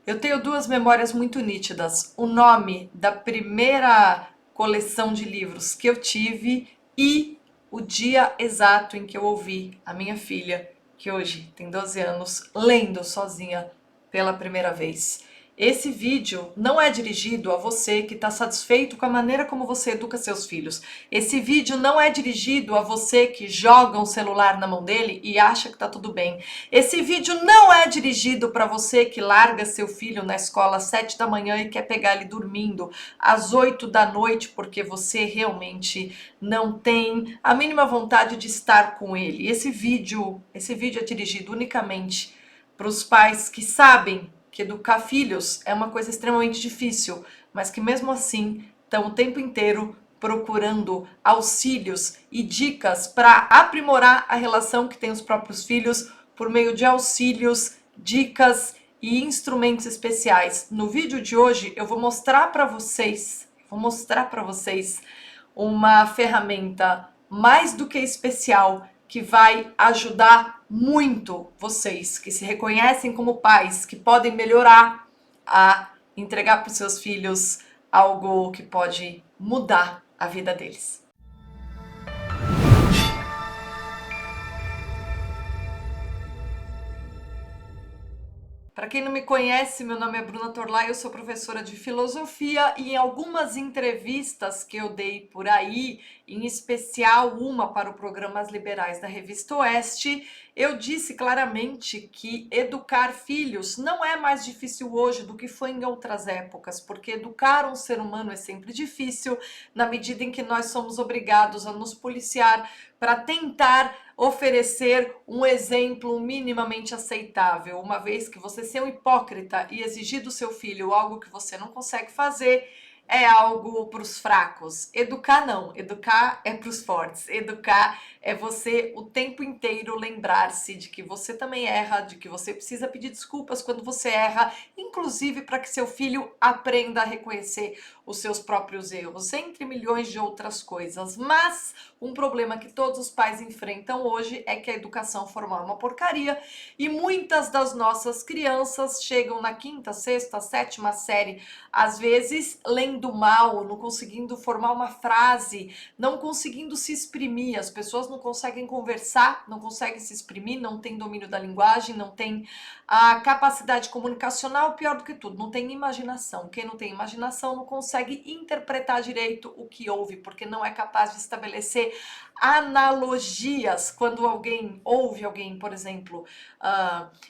Eu tenho duas memórias muito nítidas: o nome da primeira coleção de livros que eu tive e o dia exato em que eu ouvi a minha filha, que hoje tem 12 anos, lendo sozinha pela primeira vez. Esse vídeo não é dirigido a você que está satisfeito com a maneira como você educa seus filhos. Esse vídeo não é dirigido a você que joga um celular na mão dele e acha que está tudo bem. Esse vídeo não é dirigido para você que larga seu filho na escola às 7 da manhã e quer pegar ele dormindo às 8 da noite porque você realmente não tem a mínima vontade de estar com ele. Esse vídeo é dirigido unicamente para os pais que sabem que educar filhos é uma coisa extremamente difícil, mas que mesmo assim estão o tempo inteiro procurando auxílios e dicas para aprimorar a relação que têm os próprios filhos por meio de auxílios, dicas e instrumentos especiais. No vídeo de hoje eu vou mostrar para vocês uma ferramenta mais do que especial que vai ajudar muito vocês que se reconhecem como pais, que podem melhorar a entregar para os seus filhos algo que pode mudar a vida deles. Para quem não me conhece, meu nome é Bruna Torlai, eu sou professora de filosofia e em algumas entrevistas que eu dei por aí, em especial uma para o Programas Liberais da Revista Oeste, eu disse claramente que educar filhos não é mais difícil hoje do que foi em outras épocas, porque educar um ser humano é sempre difícil, na medida em que nós somos obrigados a nos policiar para tentar oferecer um exemplo minimamente aceitável, uma vez que você ser um hipócrita e exigir do seu filho algo que você não consegue fazer é algo para os fracos. Educar não, educar é para os fortes. Educar é você o tempo inteiro lembrar-se de que você também erra, de que você precisa pedir desculpas quando você erra, inclusive para que seu filho aprenda a reconhecer os seus próprios erros, entre milhões de outras coisas. Mas um problema que todos os pais enfrentam hoje é que a educação formal é uma porcaria e muitas das nossas crianças chegam na quinta, sexta, sétima série, às vezes lendo mal, não conseguindo formar uma frase, não conseguindo se exprimir. As pessoas não conseguem conversar, não conseguem se exprimir, não têm domínio da linguagem, não têm a capacidade comunicacional, pior do que tudo, não tem imaginação. Quem não tem imaginação não consegue interpretar direito o que ouve, porque não é capaz de estabelecer analogias. Quando alguém ouve alguém, por exemplo,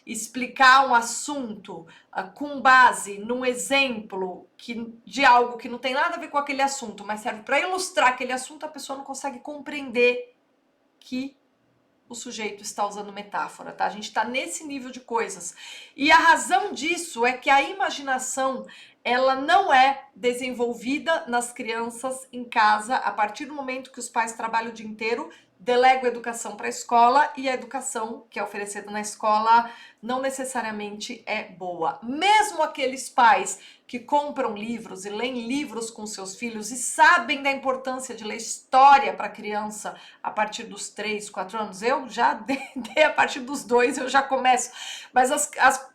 explicar um assunto com base num exemplo de algo que não tem nada a ver com aquele assunto, mas serve para ilustrar aquele assunto, a pessoa não consegue compreender que o sujeito está usando metáfora, tá? A gente está nesse nível de coisas. E a razão disso é que a imaginação, ela não é desenvolvida nas crianças em casa a partir do momento que os pais trabalham o dia inteiro, delegam a educação para a escola e a educação que é oferecida na escola não necessariamente é boa. Mesmo aqueles pais que compram livros e leem livros com seus filhos e sabem da importância de ler história para criança a partir dos 3, 4 anos, eu já dei a partir dos 2, eu já começo. Mas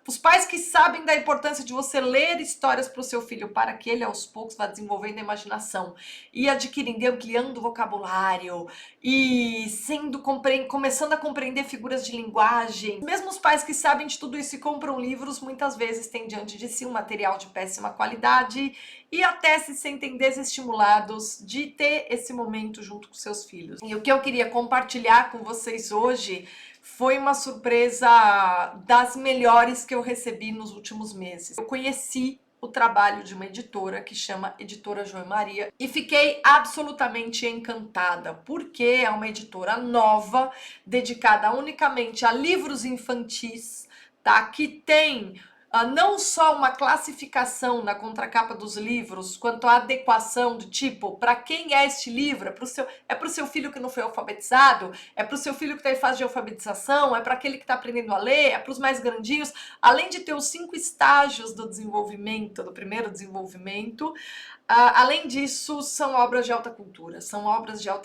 os pais que sabem da importância de você ler histórias para o seu filho, para que ele aos poucos vá desenvolvendo a imaginação e adquirindo, ampliando o vocabulário e começando a compreender figuras de linguagem. Mesmo os pais que sabem de tudo isso e compram livros, muitas vezes têm diante de si um material de péssima qualidade e até se sentem desestimulados de ter esse momento junto com seus filhos. E o que eu queria compartilhar com vocês hoje foi uma surpresa das melhores que eu recebi nos últimos meses. Eu conheci o trabalho de uma editora que chama Editora João e Maria e fiquei absolutamente encantada, porque é uma editora nova, dedicada unicamente a livros infantis, tá? Que tem não só uma classificação na contracapa dos livros, quanto a adequação do tipo, para quem é este livro? É pro seu filho que não foi alfabetizado? É pro seu filho que está em fase de alfabetização? É para aquele que está aprendendo a ler? É para os mais grandinhos? Além de ter os 5 estágios do desenvolvimento, do primeiro desenvolvimento, Além disso, são obras de alta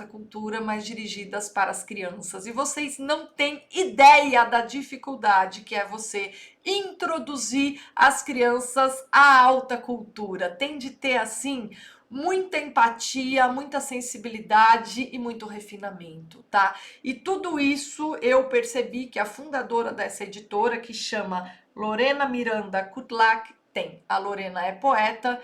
cultura, mas dirigidas para as crianças. E vocês não têm ideia da dificuldade que é você introduzir as crianças à alta cultura. Tem de ter, assim, muita empatia, muita sensibilidade e muito refinamento, tá? E tudo isso eu percebi que a fundadora dessa editora, que chama Lorena Miranda Kutlack, tem. A Lorena é poeta,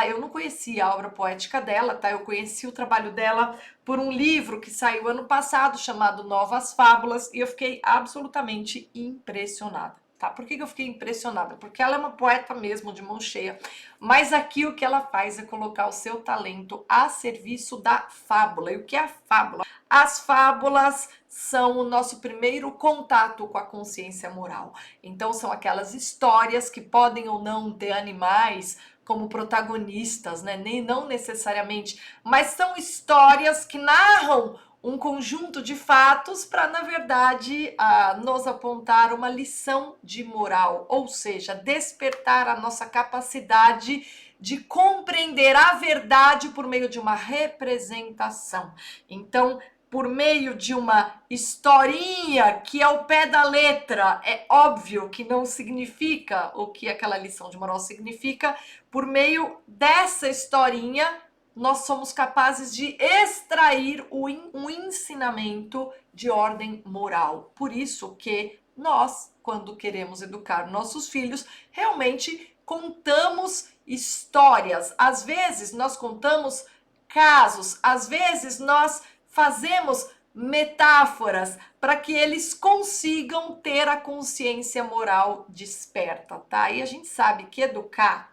eu não conhecia a obra poética dela, tá? Eu conheci o trabalho dela por um livro que saiu ano passado chamado Novas Fábulas e eu fiquei absolutamente impressionada, tá? Por que eu fiquei impressionada? Porque ela é uma poeta mesmo, de mão cheia, mas aqui o que ela faz é colocar o seu talento a serviço da fábula. E o que é a fábula? As fábulas são o nosso primeiro contato com a consciência moral. Então são aquelas histórias que podem ou não ter animais como protagonistas, né? Nem não necessariamente, mas são histórias que narram um conjunto de fatos para, na verdade, nos apontar uma lição de moral, ou seja, despertar a nossa capacidade de compreender a verdade por meio de uma representação. Então, por meio de uma historinha que ao pé da letra é óbvio que não significa o que aquela lição de moral significa, por meio dessa historinha nós somos capazes de extrair um ensinamento de ordem moral. Por isso que nós, quando queremos educar nossos filhos, realmente contamos histórias. Às vezes nós contamos casos, às vezes nós fazemos metáforas para que eles consigam ter a consciência moral desperta, tá? E a gente sabe que educar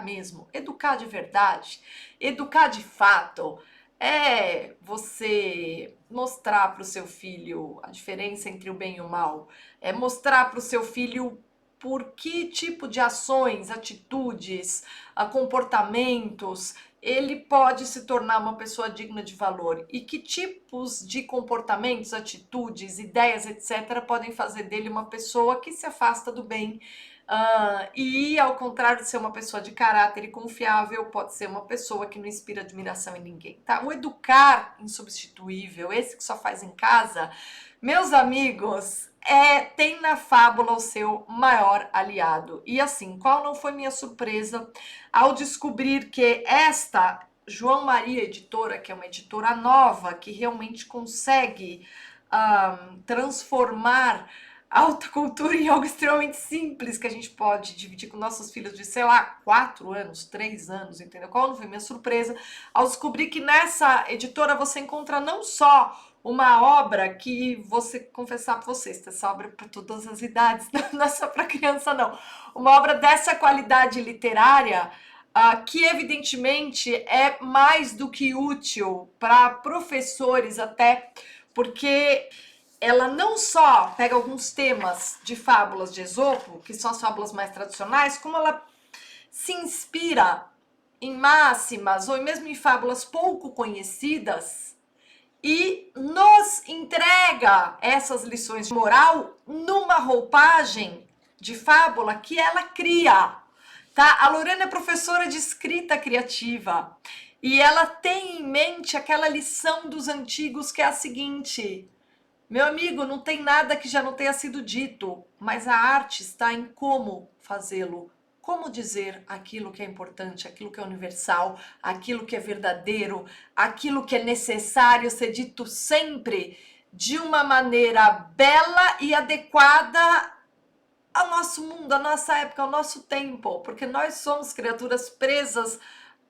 mesmo, educar de verdade, educar de fato, é você mostrar para o seu filho a diferença entre o bem e o mal, é mostrar para o seu filho por que tipo de ações, atitudes, comportamentos ele pode se tornar uma pessoa digna de valor e que tipos de comportamentos, atitudes, ideias, etc., podem fazer dele uma pessoa que se afasta do bem. E ao contrário de ser uma pessoa de caráter e confiável, pode ser uma pessoa que não inspira admiração em ninguém, tá? O educar insubstituível, esse que só faz em casa, meus amigos, tem na fábula o seu maior aliado. E assim, qual não foi minha surpresa ao descobrir que esta João Maria Editora, que é uma editora nova, que realmente consegue transformar alta cultura em algo extremamente simples que a gente pode dividir com nossos filhos de, sei lá, 4 anos, 3 anos, entendeu? Qual não foi minha surpresa ao descobrir que nessa editora você encontra não só uma obra que você confessar para vocês, essa obra é para todas as idades, não é só para criança não. Uma obra dessa qualidade literária que evidentemente é mais do que útil para professores até, porque ela não só pega alguns temas de fábulas de Esopo, que são as fábulas mais tradicionais, como ela se inspira em máximas ou mesmo em fábulas pouco conhecidas e nos entrega essas lições de moral numa roupagem de fábula que ela cria, tá? A Lorena é professora de escrita criativa e ela tem em mente aquela lição dos antigos que é a seguinte: meu amigo, não tem nada que já não tenha sido dito, mas a arte está em como fazê-lo. Como dizer aquilo que é importante, aquilo que é universal, aquilo que é verdadeiro, aquilo que é necessário ser dito sempre de uma maneira bela e adequada ao nosso mundo, à nossa época, ao nosso tempo, porque nós somos criaturas presas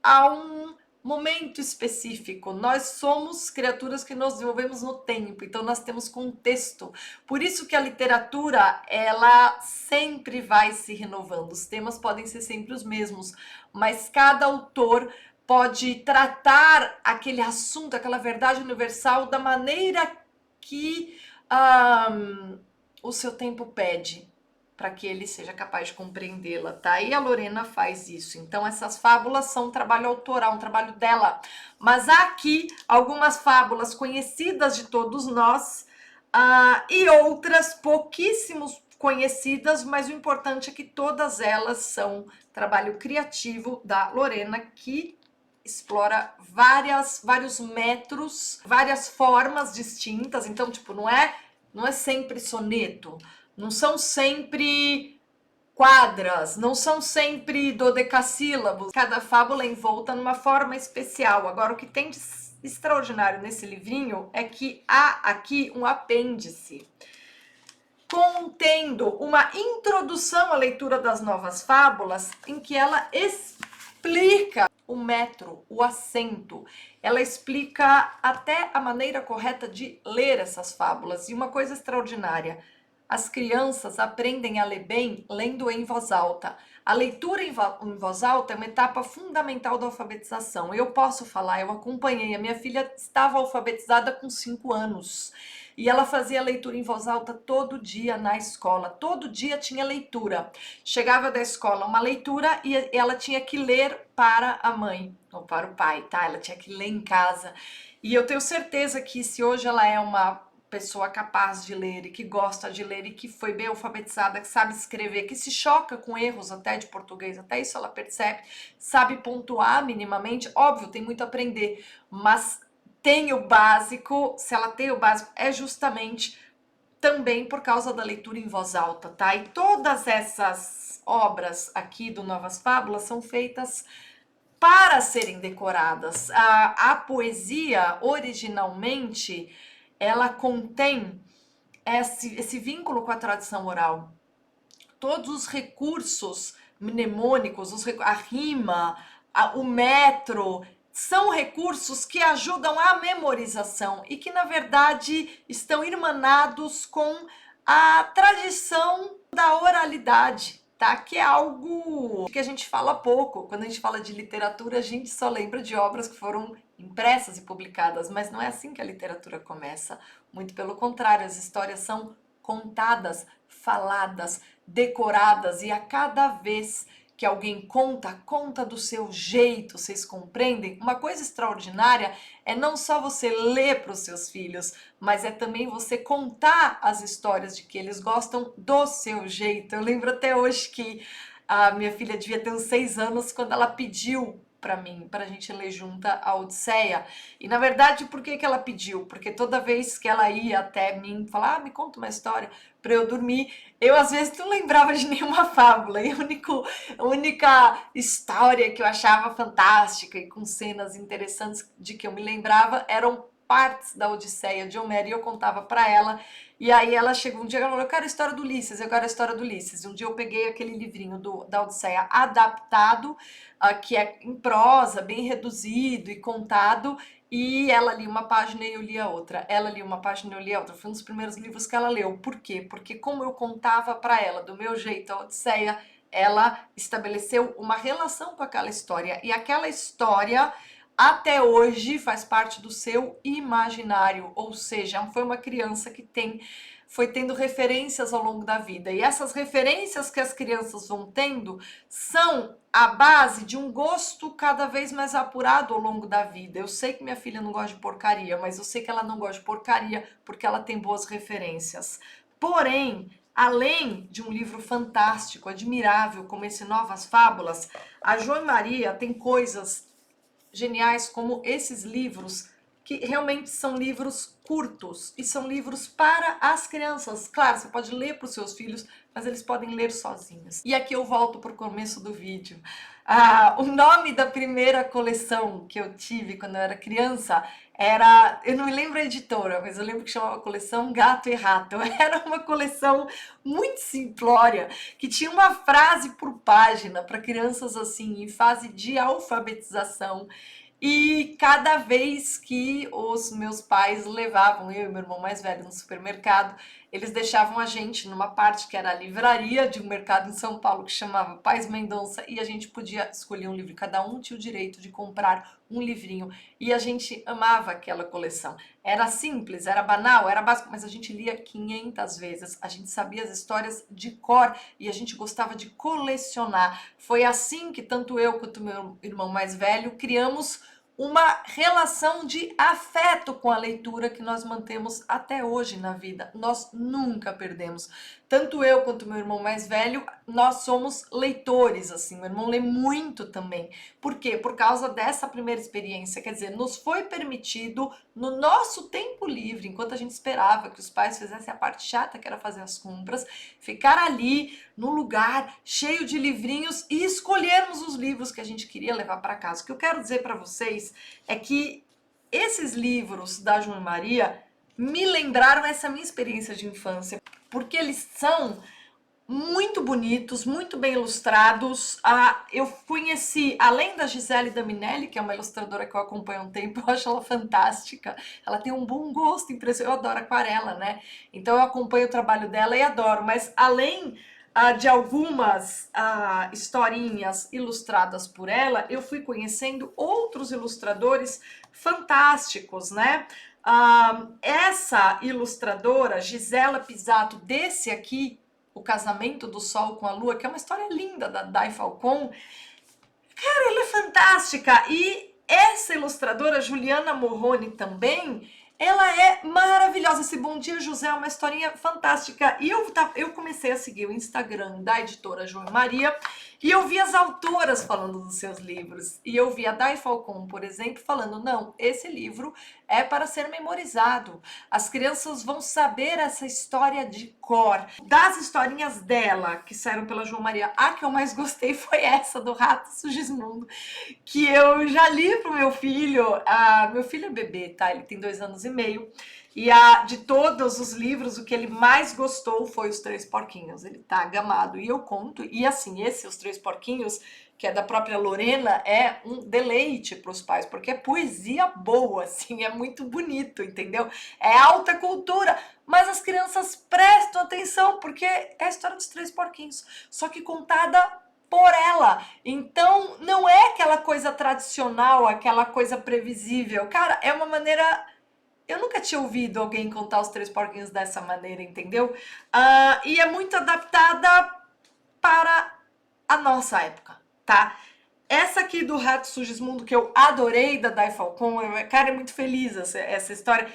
a um momento específico. Nós somos criaturas que nos desenvolvemos no tempo, então nós temos contexto. Por isso que a literatura, ela sempre vai se renovando. Os temas podem ser sempre os mesmos, mas cada autor pode tratar aquele assunto, aquela verdade universal da maneira que o seu tempo pede, para que ele seja capaz de compreendê-la, tá? E a Lorena faz isso. Então, essas fábulas são um trabalho autoral, um trabalho dela. Mas há aqui algumas fábulas conhecidas de todos nós e outras pouquíssimos conhecidas, mas o importante é que todas elas são trabalho criativo da Lorena, que explora vários metros, várias formas distintas. Então, tipo, não é sempre soneto, não são sempre quadras, não são sempre dodecassílabos. Cada fábula é envolta numa forma especial. Agora, o que tem de extraordinário nesse livrinho é que há aqui um apêndice contendo uma introdução à leitura das novas fábulas, em que ela explica o metro, o acento. Ela explica até a maneira correta de ler essas fábulas. E uma coisa extraordinária: as crianças aprendem a ler bem lendo em voz alta. A leitura em voz alta é uma etapa fundamental da alfabetização. Eu posso falar, eu acompanhei. A minha filha estava alfabetizada com 5 anos. E ela fazia leitura em voz alta todo dia na escola. Todo dia tinha leitura. Chegava da escola uma leitura e ela tinha que ler para a mãe ou para o pai, tá? Ela tinha que ler em casa. E eu tenho certeza que se hoje ela é uma pessoa capaz de ler e que gosta de ler e que foi bem alfabetizada, que sabe escrever, que se choca com erros até de português, até isso ela percebe, sabe pontuar minimamente, óbvio, tem muito a aprender, mas tem o básico. Se ela tem o básico, é justamente também por causa da leitura em voz alta, tá? E todas essas obras aqui do Novas Fábulas são feitas para serem decoradas. A poesia, originalmente, ela contém esse vínculo com a tradição oral. Todos os recursos mnemônicos, a rima, o metro, são recursos que ajudam a memorização e que, na verdade, estão irmanados com a tradição da oralidade, tá? Que é algo que a gente fala pouco. Quando a gente fala de literatura, a gente só lembra de obras que foram impressas e publicadas, mas não é assim que a literatura começa. Muito pelo contrário, as histórias são contadas, faladas, decoradas, e a cada vez que alguém conta do seu jeito, vocês compreendem? Uma coisa extraordinária é não só você ler para os seus filhos, mas é também você contar as histórias de que eles gostam do seu jeito. Eu lembro até hoje que a minha filha devia ter uns 6 anos quando ela pediu para mim, para a gente ler junta a Odisseia. E na verdade, por que ela pediu? Porque toda vez que ela ia até mim falar, me conta uma história para eu dormir, eu às vezes não lembrava de nenhuma fábula. E a única história que eu achava fantástica e com cenas interessantes de que eu me lembrava eram partes da Odisseia de Homero, e eu contava para ela. E aí ela chegou um dia e falou, eu quero a história do Ulisses, eu quero a história do Ulisses. E um dia eu peguei aquele livrinho da Odisseia adaptado, que é em prosa, bem reduzido e contado, e ela lia uma página e eu lia outra. Ela lia uma página e eu lia outra. Foi um dos primeiros livros que ela leu. Por quê? Porque como eu contava para ela do meu jeito a Odisseia, ela estabeleceu uma relação com aquela história. E aquela história até hoje faz parte do seu imaginário, ou seja, foi uma criança que foi tendo referências ao longo da vida. E essas referências que as crianças vão tendo são a base de um gosto cada vez mais apurado ao longo da vida. Eu sei que minha filha não gosta de porcaria, mas eu sei que ela não gosta de porcaria porque ela tem boas referências. Porém, além de um livro fantástico, admirável, como esse Novas Fábulas, a João Maria tem coisas geniais como esses livros, que realmente são livros curtos e são livros para as crianças. Claro, você pode ler para os seus filhos, mas eles podem ler sozinhos. E aqui eu volto para o começo do vídeo. O nome da primeira coleção que eu tive quando eu era criança era, eu não me lembro a editora, mas eu lembro que chamava coleção Gato e Rato. Era uma coleção muito simplória, que tinha uma frase por página para crianças assim, em fase de alfabetização. E cada vez que os meus pais levavam eu e meu irmão mais velho no supermercado, eles deixavam a gente numa parte que era a livraria de um mercado em São Paulo que chamava Pais Mendonça, e a gente podia escolher um livro. Cada um tinha o direito de comprar um livrinho, e a gente amava aquela coleção. Era simples, era banal, era básico, mas a gente lia 500 vezes. A gente sabia as histórias de cor e a gente gostava de colecionar. Foi assim que tanto eu quanto meu irmão mais velho criamos uma relação de afeto com a leitura que nós mantemos até hoje na vida. Nós nunca perdemos. Tanto eu quanto meu irmão mais velho, nós somos leitores, assim. Meu irmão lê muito também. Por quê? Por causa dessa primeira experiência. Quer dizer, nos foi permitido, no nosso tempo livre, enquanto a gente esperava que os pais fizessem a parte chata, que era fazer as compras, ficar ali no lugar cheio de livrinhos e escolhermos os livros que a gente queria levar para casa. O que eu quero dizer para vocês é que esses livros da João e Maria me lembraram essa minha experiência de infância, porque eles são muito bonitos, muito bem ilustrados. Eu conheci, além da Gisele Daminelli, que é uma ilustradora que eu acompanho há um tempo, eu acho ela fantástica. Ela tem um bom gosto, impressionante. Eu adoro aquarela, né? Então eu acompanho o trabalho dela e adoro. Mas além de algumas historinhas ilustradas por ela, eu fui conhecendo outros ilustradores fantásticos, né? Essa ilustradora, Gisela Pisato, desse aqui, O Casamento do Sol com a Lua, que é uma história linda da Dai Falcon, cara, ela é fantástica. E essa ilustradora, Juliana Morrone, também, ela é maravilhosa. Esse Bom Dia, José é uma historinha fantástica. E eu comecei a seguir o Instagram da editora João e Maria e eu vi as autoras falando dos seus livros. E eu vi a Dai Falcon, por exemplo, falando, não, esse livro é para ser memorizado. As crianças vão saber essa história de cor. Das historinhas dela, que saíram pela João Maria, a que eu mais gostei foi essa, do Rato Sugismundo, que eu já li pro meu filho. Meu filho é bebê, tá? Ele tem 2 anos e meio. E de todos os livros, o que ele mais gostou foi Os Três Porquinhos. Ele tá gamado. E eu conto. E assim, Os Três Porquinhos, que é da própria Lorena, é um deleite para os pais, porque é poesia boa, assim, é muito bonito, entendeu? É alta cultura. Mas as crianças prestam atenção, porque é a história dos Três Porquinhos. Só que contada por ela. Então, não é aquela coisa tradicional, aquela coisa previsível. Cara, é uma maneira... Eu nunca tinha ouvido alguém contar Os Três Porquinhos dessa maneira, entendeu? E é muito adaptada para a nossa época, tá? Essa aqui do Rato Sugismundo, que eu adorei, da Dai Falcon, cara, é muito feliz essa história.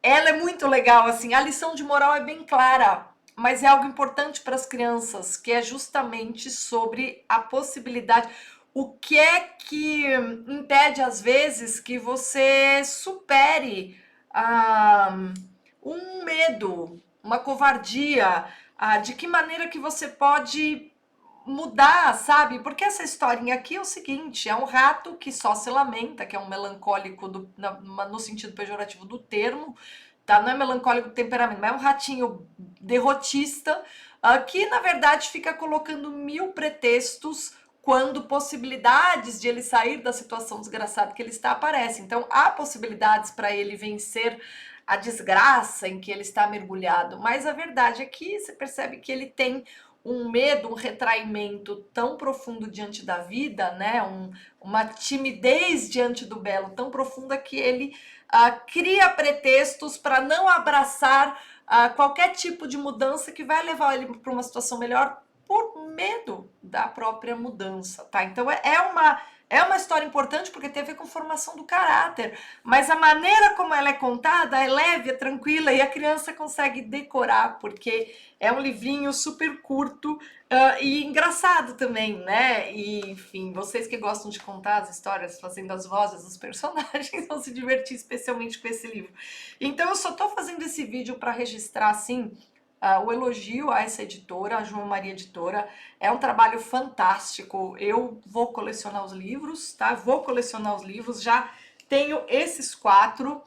Ela é muito legal, assim, a lição de moral é bem clara, mas é algo importante para as crianças, que é justamente sobre a possibilidade. O que é que impede, às vezes, que você supere um medo, uma covardia? De que maneira que você pode mudar, sabe? Porque essa historinha aqui é o seguinte, é um rato que só se lamenta, que é um melancólico no sentido pejorativo do termo, tá? Não é melancólico do temperamento, mas é um ratinho derrotista, que na verdade fica colocando mil pretextos quando possibilidades de ele sair da situação desgraçada que ele está aparecem. Então há possibilidades para ele vencer a desgraça em que ele está mergulhado, mas a verdade é que você percebe que ele tem um medo, um retraimento tão profundo diante da vida, né? Uma timidez diante do belo tão profunda que ele cria pretextos para não abraçar qualquer tipo de mudança que vai levar ele para uma situação melhor por medo da própria mudança, tá? Então é uma história importante porque tem a ver com formação do caráter, mas a maneira como ela é contada é leve, é tranquila e a criança consegue decorar, porque é um livrinho super curto e engraçado também, né? E, enfim, vocês que gostam de contar as histórias, fazendo as vozes dos personagens, vão se divertir especialmente com esse livro. Então eu só tô fazendo esse vídeo para registrar, assim, o elogio a essa editora, a João Maria Editora. É um trabalho fantástico. Eu vou colecionar os livros, tá? Vou colecionar os livros, já tenho esses 4.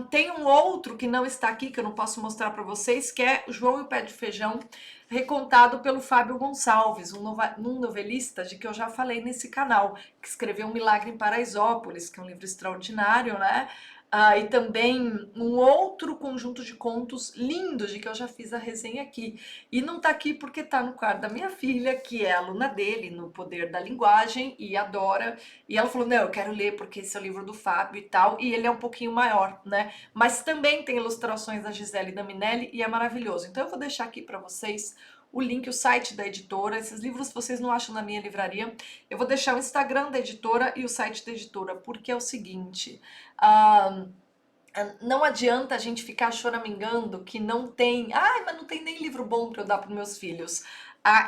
Tem um outro que não está aqui, que eu não posso mostrar para vocês, que é João e o Pé de Feijão, recontado pelo Fábio Gonçalves, um novelista de que eu já falei nesse canal, que escreveu Um Milagre em Paraisópolis, que é um livro extraordinário, né? E também um outro conjunto de contos lindos, de que eu já fiz a resenha aqui. E não tá aqui porque tá no quarto da minha filha, que é aluna dele, no Poder da Linguagem, e adora. E ela falou, não, eu quero ler porque esse é o livro do Fábio e tal, e ele é um pouquinho maior, né? Mas também tem ilustrações da Gisele Daminelli e é maravilhoso. Então eu vou deixar aqui para vocês o link, o site da editora. Esses livros vocês não acham na minha livraria. Eu vou deixar o Instagram da editora e o site da editora, porque é o seguinte... não adianta a gente ficar choramingando que não tem... Ai, mas não tem nem livro bom para eu dar para os meus filhos.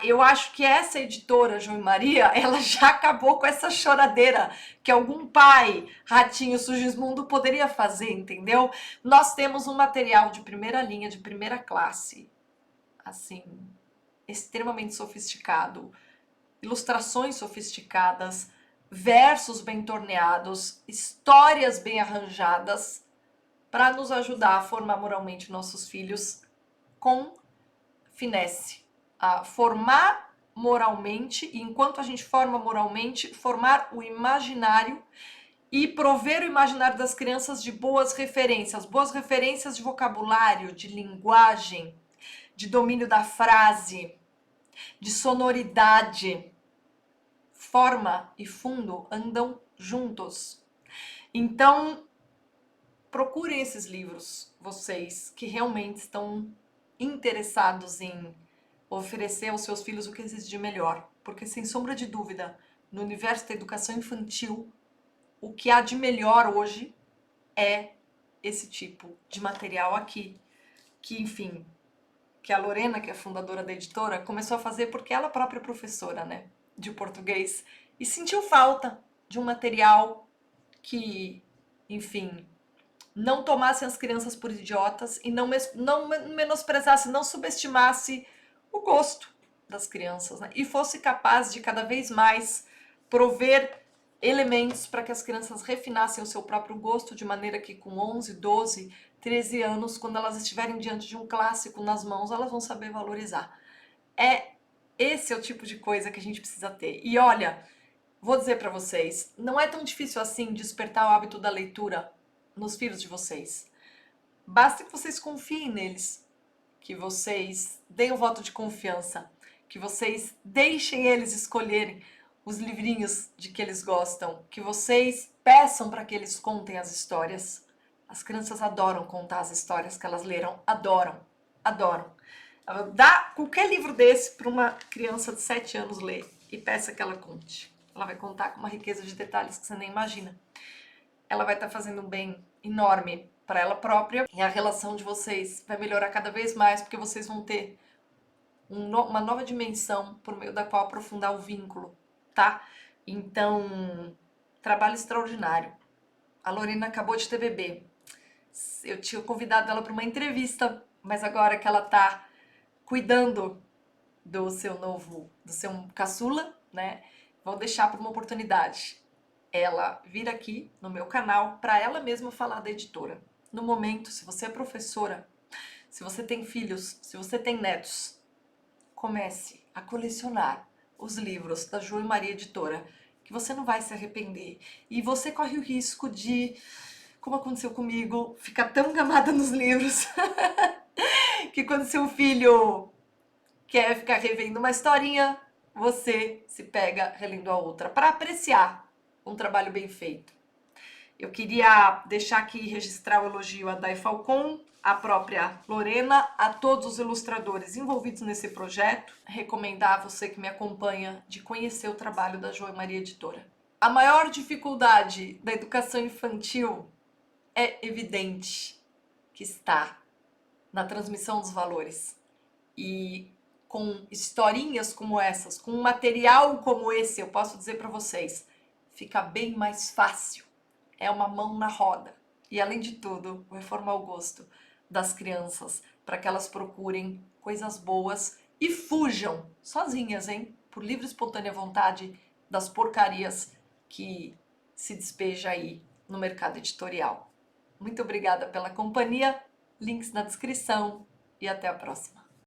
Eu acho que essa editora, João e Maria, ela já acabou com essa choradeira que algum pai, ratinho, Sugismundo, poderia fazer, entendeu? Nós temos um material de primeira linha, de primeira classe, assim, extremamente sofisticado, ilustrações sofisticadas, versos bem torneados, histórias bem arranjadas, para nos ajudar a formar moralmente nossos filhos com finesse. A formar moralmente, e enquanto a gente forma moralmente, formar o imaginário e prover o imaginário das crianças de boas referências de vocabulário, de linguagem, de domínio da frase, de sonoridade. Forma e fundo andam juntos. Então, procurem esses livros, vocês que realmente estão interessados em oferecer aos seus filhos o que existe de melhor. Porque, sem sombra de dúvida, no universo da educação infantil, o que há de melhor hoje é esse tipo de material aqui. Que, enfim, que a Lorena, que é a fundadora da editora, começou a fazer porque ela própria é professora, né, de português, e sentiu falta de um material que, enfim, não tomasse as crianças por idiotas e não menosprezasse, não subestimasse o gosto das crianças, né? E fosse capaz de cada vez mais prover elementos para que as crianças refinassem o seu próprio gosto, de maneira que com 11, 12, 13 anos, quando elas estiverem diante de um clássico nas mãos, elas vão saber valorizar. Esse é o tipo de coisa que a gente precisa ter. E olha, vou dizer para vocês, não é tão difícil assim despertar o hábito da leitura nos filhos de vocês. Basta que vocês confiem neles, que vocês deem o voto de confiança, que vocês deixem eles escolherem os livrinhos de que eles gostam, que vocês peçam para que eles contem as histórias. As crianças adoram contar as histórias que elas leram, adoram, adoram. Dá qualquer livro desse para uma criança de 7 anos ler e peça que ela conte. Ela vai contar com uma riqueza de detalhes que você nem imagina. Ela vai estar fazendo um bem enorme para ela própria e a relação de vocês vai melhorar cada vez mais porque vocês vão ter uma nova dimensão por meio da qual aprofundar o vínculo, tá? Então, trabalho extraordinário. A Lorena acabou de ter bebê. Eu tinha convidado ela para uma entrevista, mas agora que ela tá cuidando do seu caçula, né? Vou deixar para uma oportunidade ela vir aqui no meu canal para ela mesma falar da editora. No momento, se você é professora, se você tem filhos, se você tem netos, comece a colecionar os livros da João e Maria Editora, que você não vai se arrepender. E você corre o risco de, como aconteceu comigo, ficar tão gamada nos livros que quando seu filho quer ficar revendo uma historinha, você se pega relendo a outra, para apreciar um trabalho bem feito. Eu queria deixar aqui registrar o elogio a Day Falcon, a própria Lorena, a todos os ilustradores envolvidos nesse projeto, recomendar a você que me acompanha de conhecer o trabalho da João e Maria Editora. A maior dificuldade da educação infantil é evidente que está na transmissão dos valores. E com historinhas como essas, com um material como esse, eu posso dizer para vocês, fica bem mais fácil. É uma mão na roda. E, além de tudo, vai formar o gosto das crianças para que elas procurem coisas boas e fujam, sozinhas, hein? Por livre e espontânea vontade, das porcarias que se despeja aí no mercado editorial. Muito obrigada pela companhia, links na descrição e até a próxima.